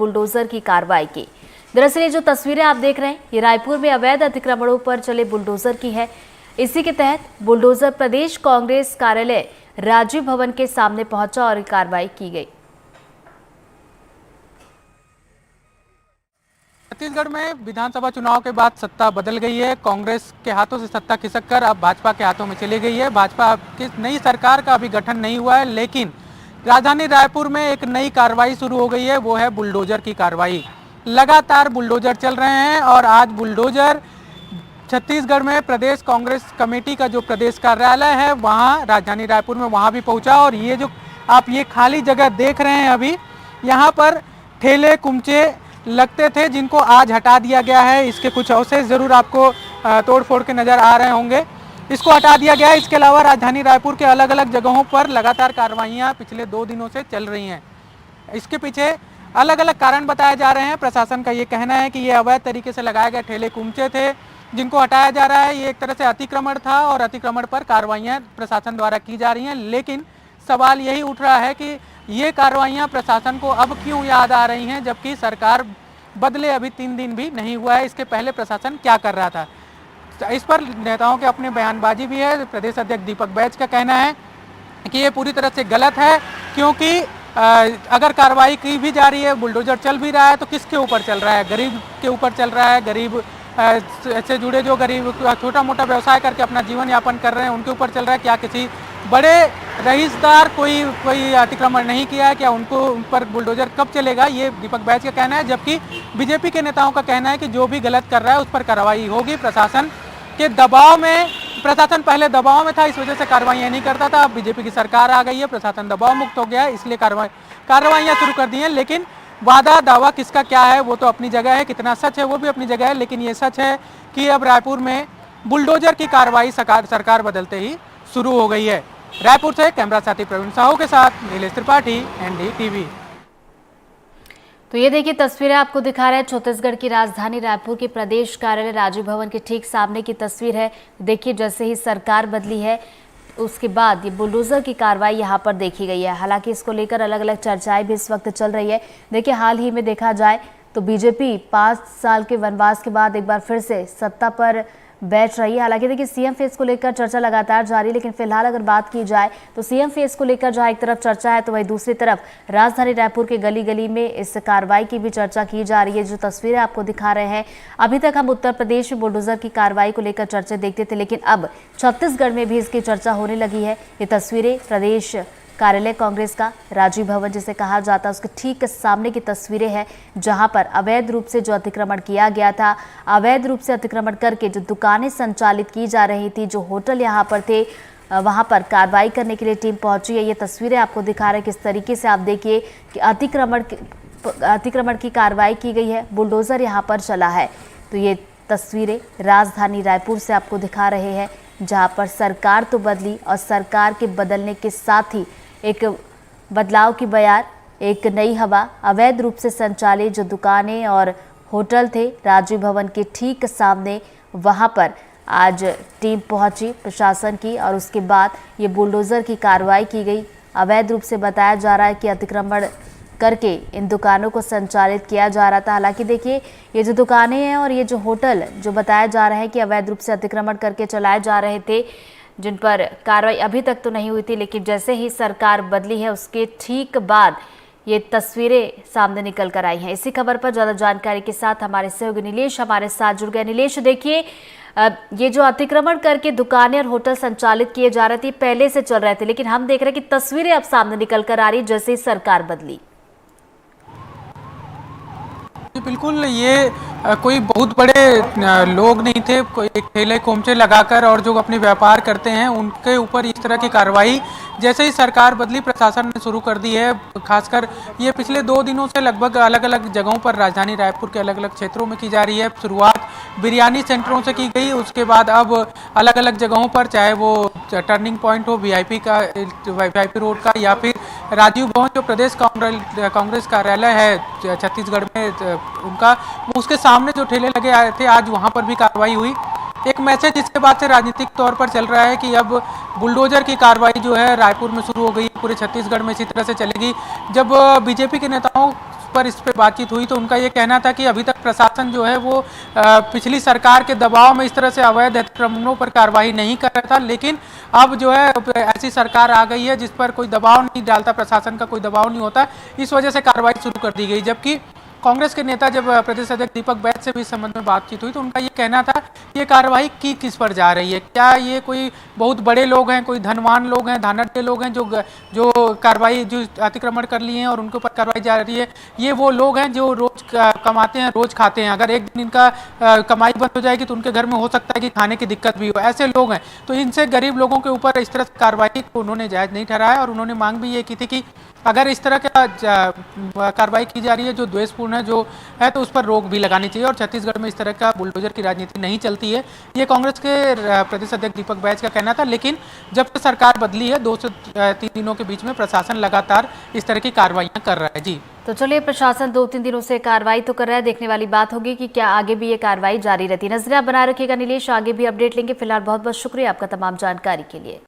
Bulldozer की कार्रवाई की। दरअसल ये जो तस्वीरें आप देख रहे हैं ये रायपुर में अवैध अतिक्रमणों पर चले बुलडोजर की है। इसी के तहत बुलडोजर प्रदेश कांग्रेस कार्यालय राजीव भवन के सामने पहुंचा और कार्रवाई की गई। छत्तीसगढ़ में विधानसभा चुनाव के बाद सत्ता बदल गई है। कांग्रेस के हाथों से सत्ता खिसककर अब भाजपा के हाथों में चली गई है। भाजपा की नई सरकार का अभी गठन नहीं हुआ है, लेकिन राजधानी रायपुर में एक नई कार्रवाई शुरू हो गई है, वो है बुलडोजर की कार्रवाई। लगातार बुलडोजर चल रहे हैं और आज बुलडोजर छत्तीसगढ़ में प्रदेश कांग्रेस कमेटी का जो प्रदेश कार्यालय है वहाँ राजधानी रायपुर में वहाँ भी पहुँचा। और ये जो आप ये खाली जगह देख रहे हैं अभी, यहाँ पर ठेले कुमचे लगते थे जिनको आज हटा दिया गया है। इसके कुछ अवशेष जरूर आपको तोड़ फोड़ के नज़र आ रहे होंगे, इसको हटा दिया गया है। इसके अलावा राजधानी रायपुर के अलग अलग जगहों पर लगातार कार्रवाइयाँ पिछले 2 दिनों से चल रही हैं। इसके पीछे अलग अलग कारण बताए जा रहे हैं। प्रशासन का ये कहना है कि ये अवैध तरीके से लगाए गए ठेले कुमचे थे जिनको हटाया जा रहा है। ये एक तरह से अतिक्रमण था और अतिक्रमण पर कार्रवाइयाँ प्रशासन द्वारा की जा रही हैं। लेकिन सवाल यही उठ रहा है कि ये कार्रवाइयाँ प्रशासन को अब क्यों याद आ रही हैं, जबकि सरकार बदले अभी 3 दिन भी नहीं हुआ है। इसके पहले प्रशासन क्या कर रहा था, इस पर नेताओं के अपने बयानबाजी भी है। प्रदेश अध्यक्ष दीपक बैज का कहना है कि ये पूरी तरह से गलत है, क्योंकि अगर कार्रवाई की भी जा रही है, बुलडोजर चल भी रहा है, तो किसके ऊपर चल रहा है? गरीब के ऊपर चल रहा है। गरीब से जुड़े जो गरीब छोटा मोटा व्यवसाय करके अपना जीवन यापन कर रहे हैं उनके ऊपर चल रहा है। क्या किसी बड़े रईसदार कोई अतिक्रमण नहीं किया है? क्या उनको उन पर बुलडोजर कब चलेगा? ये दीपक बैज का कहना है। जबकि बीजेपी के नेताओं का कहना है कि जो भी गलत कर रहा है उस पर कार्रवाई होगी। प्रशासन के दबाव में, प्रशासन पहले दबाव में था, इस वजह से कार्रवाइयाँ नहीं करता था। अब बीजेपी की सरकार आ गई है, प्रशासन दबाव मुक्त हो गया है, इसलिए कार्रवाइयाँ शुरू कर दी हैं। लेकिन वादा दावा किसका क्या है वो तो अपनी जगह है, कितना सच है वो भी अपनी जगह है। लेकिन ये सच है कि अब रायपुर में बुलडोजर की कार्रवाई सरकार बदलते ही शुरू हो गई है। रायपुर से कैमरा साथी प्रवीण साहू के साथ नीलेश त्रिपाठी, NDTV। तो ये देखिए तस्वीरें आपको दिखा रहे हैं छत्तीसगढ़ की राजधानी रायपुर के प्रदेश कार्यालय राजीव भवन के ठीक सामने की तस्वीर है। देखिए जैसे ही सरकार बदली है उसके बाद ये बुलडोजर की कार्रवाई यहाँ पर देखी गई है। हालांकि इसको लेकर अलग अलग चर्चाएं भी इस वक्त चल रही है। देखिए हाल ही में देखा जाए तो बीजेपी 5 साल के वनवास के बाद एक बार फिर से सत्ता पर बैठ रही है। हालांकि देखिए सीएम फेस को लेकर चर्चा लगातार जारी है, लेकिन फिलहाल अगर बात की जाए तो सीएम फेस को लेकर जहां एक तरफ चर्चा है तो वहीं दूसरी तरफ राजधानी रायपुर के गली गली में इस कार्रवाई की भी चर्चा की जा रही है। जो तस्वीरें आपको दिखा रहे हैं, अभी तक हम उत्तर प्रदेश में बुलडोजर की कार्रवाई को लेकर चर्चा देखते थे, लेकिन अब छत्तीसगढ़ में भी इसकी चर्चा होने लगी है। ये तस्वीरें प्रदेश कार्यालय कांग्रेस का राजीव भवन जिसे कहा जाता है उसके ठीक सामने की तस्वीरें हैं, जहां पर अवैध रूप से जो अतिक्रमण किया गया था, अवैध रूप से अतिक्रमण करके जो दुकानें संचालित की जा रही थी, जो होटल यहां पर थे, वहां पर कार्रवाई करने के लिए टीम पहुंची है। ये तस्वीरें आपको दिखा रहे हैं किस तरीके से। आप देखिए कि अतिक्रमण की कार्रवाई की गई है, बुलडोजर यहाँ पर चला है। तो ये तस्वीरें राजधानी रायपुर से आपको दिखा रहे हैं, जहाँ पर सरकार तो बदली और सरकार के बदलने के साथ ही एक बदलाव की बयार, एक नई हवा। अवैध रूप से संचालित जो दुकानें और होटल थे राजीव भवन के ठीक सामने, वहां पर आज टीम पहुंची प्रशासन की और उसके बाद ये बुलडोजर की कार्रवाई की गई। अवैध रूप से बताया जा रहा है कि अतिक्रमण करके इन दुकानों को संचालित किया जा रहा था। हालांकि देखिए ये जो दुकानें हैं और ये जो होटल जो बताया जा रहा है कि अवैध रूप से अतिक्रमण करके चलाए जा रहे थे, जिन पर कार्रवाई अभी तक तो नहीं हुई थी, लेकिन जैसे ही सरकार बदली है उसके ठीक बाद ये तस्वीरें सामने निकल कर आई हैं। इसी खबर पर ज़्यादा जानकारी के साथ हमारे सहयोगी नीलेश हमारे साथ जुड़ गए। नीलेश, देखिए ये जो अतिक्रमण करके दुकानें और होटल संचालित किए जा रहे थे पहले से चल रहे थे, लेकिन हम देख रहे हैं कि तस्वीरें अब सामने निकल कर आ रही जैसे ही सरकार बदली। बिल्कुल, ये कोई बहुत बड़े लोग नहीं थे, कोई एक ठेले कोमचे लगाकर और जो अपने व्यापार करते हैं उनके ऊपर इस तरह की कार्रवाई जैसे ही सरकार बदली प्रशासन ने शुरू कर दी है। खासकर ये पिछले 2 दिनों से लगभग अलग अलग जगहों पर राजधानी रायपुर के अलग अलग क्षेत्रों में की जा रही है। शुरुआत बिरयानी सेंटरों से की गई, उसके बाद अब अलग अलग जगहों पर, चाहे वो टर्निंग पॉइंट हो वीआईपी रोड का या फिर राजीव भवन जो प्रदेश कांग्रेस कार्यालय है छत्तीसगढ़ में उनका, उसके सामने जो ठेले लगे आए थे आज वहां पर भी कार्रवाई हुई। एक मैसेज इसके बाद से राजनीतिक तौर पर चल रहा है कि अब बुलडोजर की कार्रवाई जो है रायपुर में शुरू हो गई, पूरे छत्तीसगढ़ में इसी तरह से चलेगी। जब बीजेपी के नेताओं पर इस पे बातचीत हुई तो उनका ये कहना था कि अभी तक प्रशासन जो है वो पिछली सरकार के दबाव में इस तरह से अवैध अतिक्रमणों पर कार्रवाई नहीं कर रहा था, लेकिन अब जो है ऐसी सरकार आ गई है जिस पर कोई दबाव नहीं डालता, प्रशासन का कोई दबाव नहीं होता, इस वजह से कार्रवाई शुरू कर दी गई। जबकि कांग्रेस के नेता जब प्रदेश अध्यक्ष दीपक बैज से भी इस संबंध में बातचीत हुई तो उनका ये कहना था कि ये कार्रवाई किस पर जा रही है, क्या ये कोई बहुत बड़े लोग हैं, कोई धनवान लोग हैं, धनाढ्य लोग हैं जो कार्रवाई जो अतिक्रमण कर लिए हैं और उनके ऊपर कार्रवाई जा रही है, ये वो लोग हैं जो रोज कमाते हैं, रोज खाते हैं, अगर एक दिन इनका कमाई बंद हो जाएगी तो उनके घर में हो सकता है कि खाने की दिक्कत भी हो, ऐसे लोग हैं। तो इनसे गरीब लोगों के ऊपर इस तरह से कार्रवाई को उन्होंने जायज नहीं ठहराया और उन्होंने मांग भी ये की थी कि अगर इस तरह का कार्रवाई की जा रही है जो द्वेषपूर्ण है, जो है, तो उस पर रोक भी लगानी चाहिए और छत्तीसगढ़ में इस तरह का बुलडोजर की राजनीति नहीं चलती है, ये कांग्रेस के प्रदेश अध्यक्ष दीपक बैज का कहना था। लेकिन जब से सरकार बदली है 2 से 3 दिनों के बीच में प्रशासन लगातार इस तरह की कार्रवाइयां कर रहा है। जी तो चलिए, प्रशासन 2-3 दिनों से कार्रवाई तो कर रहा है, देखने वाली बात होगी कि क्या आगे भी ये कार्रवाई जारी रहती है। नजरें आप बनाए रखिएगा नीलेश, आगे भी अपडेट लेंगे। फिलहाल बहुत बहुत शुक्रिया आपका तमाम जानकारी के लिए।